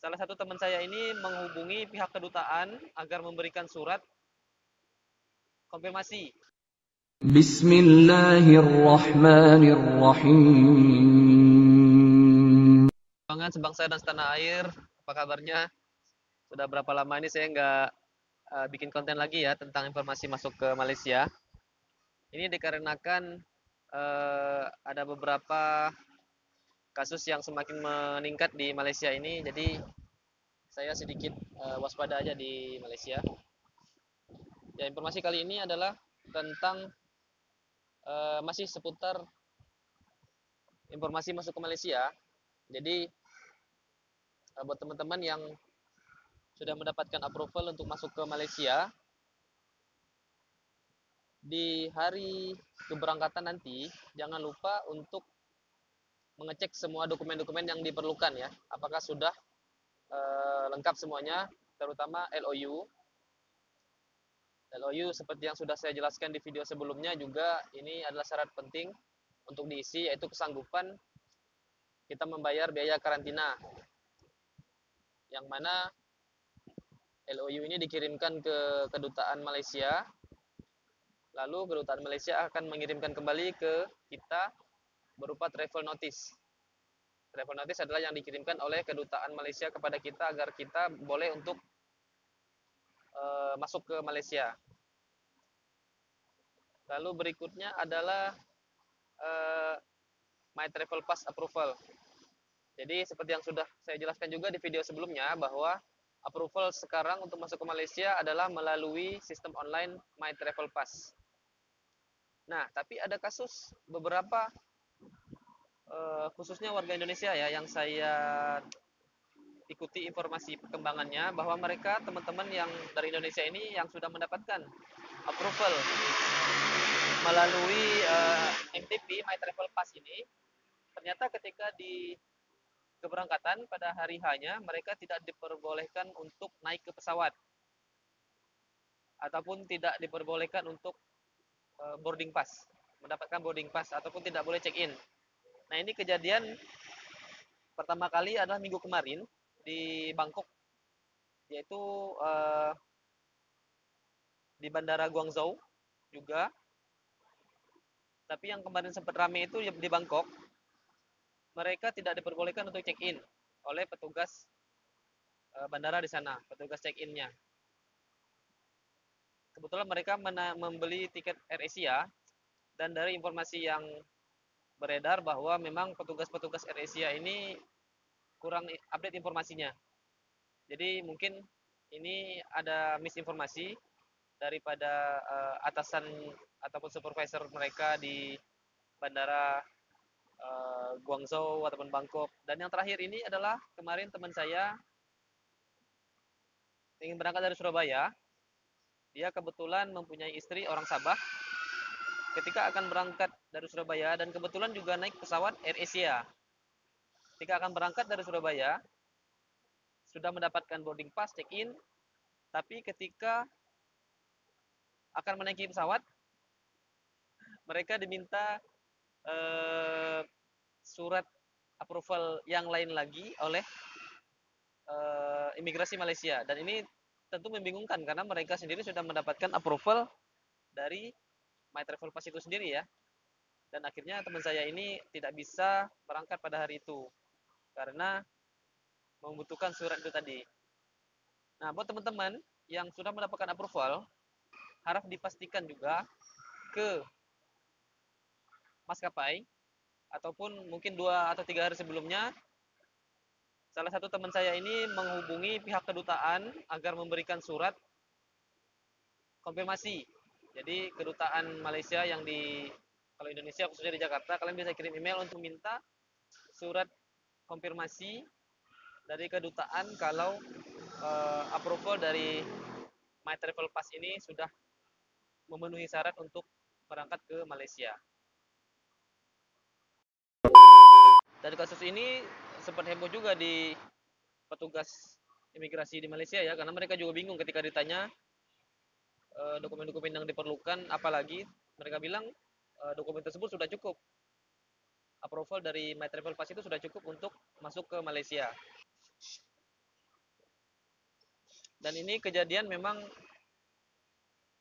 Salah satu teman saya ini menghubungi pihak kedutaan agar memberikan surat konfirmasi. Bismillahirrahmanirrahim. Banget sebangsa dan setanah air, apa kabarnya? Sudah berapa lama ini saya nggak bikin konten lagi ya tentang informasi masuk ke Malaysia. Ini dikarenakan ada beberapa kasus yang semakin meningkat di Malaysia ini, jadi saya sedikit waspada aja di Malaysia. Ya, informasi kali ini adalah tentang masih seputar informasi masuk ke Malaysia. Jadi buat teman-teman yang sudah mendapatkan approval untuk masuk ke Malaysia, di hari keberangkatan nanti jangan lupa untuk mengecek semua dokumen-dokumen yang diperlukan ya. Apakah sudah lengkap semuanya, terutama LOU. LOU seperti yang sudah saya jelaskan di video sebelumnya juga, ini adalah syarat penting untuk diisi, yaitu kesanggupan kita membayar biaya karantina, yang mana LOU ini dikirimkan ke kedutaan Malaysia, lalu kedutaan Malaysia akan mengirimkan kembali ke kita berupa travel notice. Travel notice adalah yang dikirimkan oleh kedutaan Malaysia kepada kita agar kita boleh untuk masuk ke Malaysia. Lalu berikutnya adalah My Travel Pass Approval. Jadi seperti yang sudah saya jelaskan juga di video sebelumnya, bahwa approval sekarang untuk masuk ke Malaysia adalah melalui sistem online My Travel Pass. Nah, tapi ada kasus beberapa khususnya warga Indonesia ya, yang saya ikuti informasi perkembangannya, bahwa mereka teman-teman yang dari Indonesia ini yang sudah mendapatkan approval melalui MTP My Travel Pass ini, ternyata ketika di keberangkatan pada hari H-nya mereka tidak diperbolehkan untuk naik ke pesawat ataupun tidak diperbolehkan untuk boarding pass, mendapatkan boarding pass ataupun tidak boleh check in. Nah, ini kejadian pertama kali adalah minggu kemarin di Bangkok, yaitu di Bandara Guangzhou juga. Tapi yang kemarin sempat rame itu di Bangkok, mereka tidak diperbolehkan untuk check in oleh petugas bandara di sana, petugas check innya. Kebetulan mereka membeli tiket AirAsia, dan dari informasi yang beredar bahwa memang petugas-petugas AirAsia ini kurang update informasinya. Jadi mungkin ini ada misinformasi daripada atasan ataupun supervisor mereka di bandara Guangzhou ataupun Bangkok. Dan yang terakhir ini adalah kemarin teman saya ingin berangkat dari Surabaya. Dia kebetulan mempunyai istri orang Sabah. Ketika akan berangkat dari Surabaya, dan kebetulan juga naik pesawat AirAsia. Ketika akan berangkat dari Surabaya, sudah mendapatkan boarding pass, check in, tapi ketika akan menaiki pesawat, mereka diminta surat approval yang lain lagi oleh imigrasi Malaysia. Dan ini tentu membingungkan karena mereka sendiri sudah mendapatkan approval dari My Travel Pass itu sendiri ya. Dan akhirnya teman saya ini tidak bisa berangkat pada hari itu karena membutuhkan surat itu tadi. Nah, buat teman-teman yang sudah mendapatkan approval, harap dipastikan juga ke maskapai ataupun mungkin 2 atau 3 hari sebelumnya. Salah satu teman saya ini menghubungi pihak kedutaan agar memberikan surat konfirmasi. Jadi kedutaan Malaysia yang kalau Indonesia khususnya di Jakarta, kalian bisa kirim email untuk minta surat konfirmasi dari kedutaan kalau approval dari My Travel Pass ini sudah memenuhi syarat untuk berangkat ke Malaysia. Dari kasus ini sempat heboh juga di petugas imigrasi di Malaysia ya, karena mereka juga bingung ketika ditanya dokumen-dokumen yang diperlukan, apalagi mereka bilang dokumen tersebut sudah cukup. Approval dari My Travel Pass itu sudah cukup untuk masuk ke Malaysia. Dan ini kejadian memang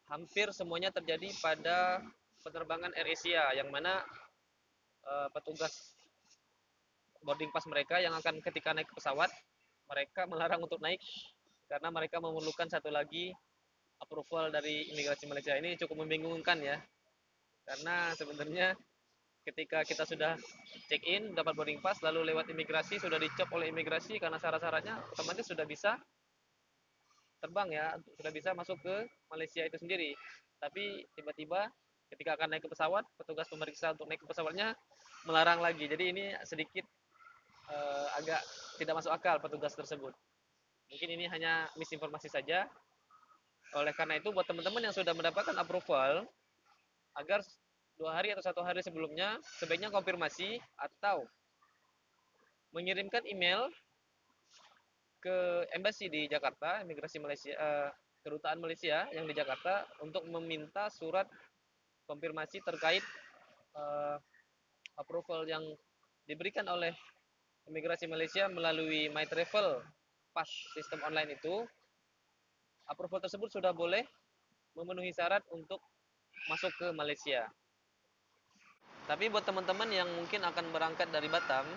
hampir semuanya terjadi pada penerbangan AirAsia, yang mana petugas boarding pass mereka yang akan ketika naik pesawat, mereka melarang untuk naik karena mereka memerlukan satu lagi approval dari imigrasi Malaysia. Ini cukup membingungkan ya, karena sebenarnya ketika kita sudah check in, dapat boarding pass, lalu lewat imigrasi, sudah dicop oleh imigrasi karena syarat-syaratnya, otomatis sudah bisa terbang ya, sudah bisa masuk ke Malaysia itu sendiri. Tapi tiba-tiba ketika akan naik ke pesawat, petugas pemeriksa untuk naik ke pesawatnya melarang lagi. Jadi ini sedikit agak tidak masuk akal petugas tersebut. Mungkin ini hanya misinformasi saja. Oleh karena itu, buat teman-teman yang sudah mendapatkan approval, agar 2 hari atau 1 hari sebelumnya sebaiknya konfirmasi atau mengirimkan email ke embassy di Jakarta, imigrasi Malaysia, kedutaan Malaysia yang di Jakarta, untuk meminta surat konfirmasi terkait approval yang diberikan oleh imigrasi Malaysia melalui My Travel Pass sistem online itu. Approval tersebut sudah boleh memenuhi syarat untuk masuk ke Malaysia. Tapi buat teman-teman yang mungkin akan berangkat dari Batam,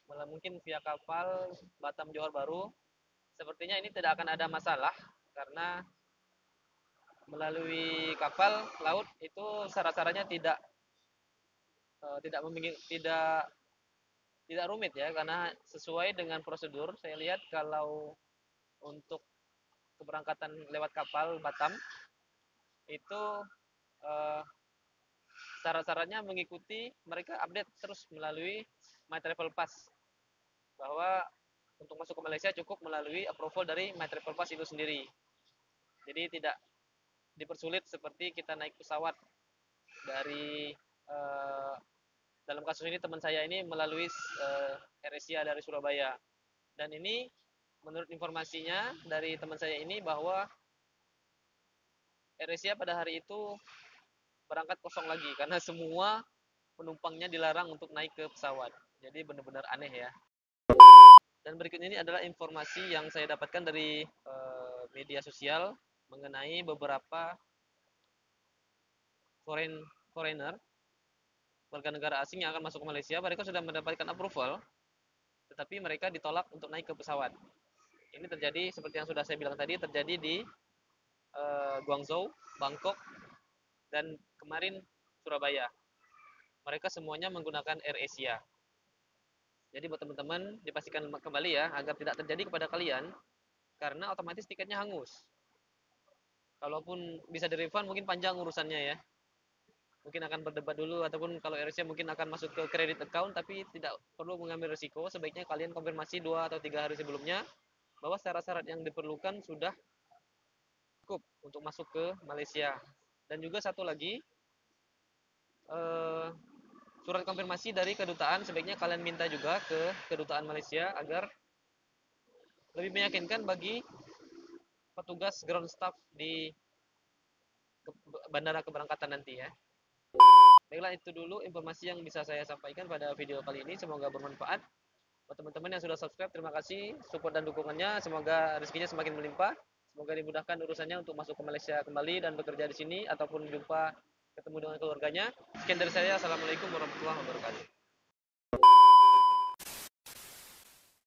malah mungkin via kapal Batam Johor Bahru, sepertinya ini tidak akan ada masalah karena melalui kapal laut itu syarat-syaratnya tidak tidak rumit ya, karena sesuai dengan prosedur. Saya lihat kalau untuk keberangkatan lewat kapal Batam itu eh, syarat-syaratnya mengikuti, mereka update terus melalui My Travel Pass, bahwa untuk masuk ke Malaysia cukup melalui approval dari My Travel Pass itu sendiri. Jadi tidak dipersulit seperti kita naik pesawat dari dalam kasus ini teman saya ini melalui AirAsia dari Surabaya. Dan ini menurut informasinya dari teman saya ini, bahwa AirAsia pada hari itu berangkat kosong lagi karena semua penumpangnya dilarang untuk naik ke pesawat. Jadi benar-benar aneh ya. Dan berikut ini adalah informasi yang saya dapatkan dari media sosial mengenai beberapa foreigner, warga negara asing yang akan masuk ke Malaysia. Mereka sudah mendapatkan approval, tetapi mereka ditolak untuk naik ke pesawat. Ini terjadi seperti yang sudah saya bilang tadi, terjadi di Guangzhou, Bangkok, dan kemarin Surabaya. Mereka semuanya menggunakan AirAsia. Jadi buat teman-teman dipastikan kembali ya, agar tidak terjadi kepada kalian, karena otomatis tiketnya hangus. Kalaupun bisa di-refund mungkin panjang urusannya ya. Mungkin akan berdebat dulu, ataupun kalau AirAsia mungkin akan masuk ke credit account, tapi tidak perlu mengambil risiko. Sebaiknya kalian konfirmasi 2 atau 3 hari sebelumnya bahwa syarat-syarat yang diperlukan sudah cukup untuk masuk ke Malaysia. Dan juga satu lagi, surat konfirmasi dari kedutaan sebaiknya kalian minta juga ke kedutaan Malaysia, agar lebih meyakinkan bagi petugas ground staff di bandara keberangkatan nanti ya. Baiklah, itu dulu informasi yang bisa saya sampaikan pada video kali ini. Semoga bermanfaat. Buat teman-teman yang sudah subscribe, terima kasih support dan dukungannya. Semoga rezekinya semakin melimpah. Semoga dimudahkan urusannya untuk masuk ke Malaysia kembali dan bekerja di sini, ataupun jumpa ketemu dengan keluarganya. Sekian dari saya. Assalamualaikum warahmatullahi wabarakatuh.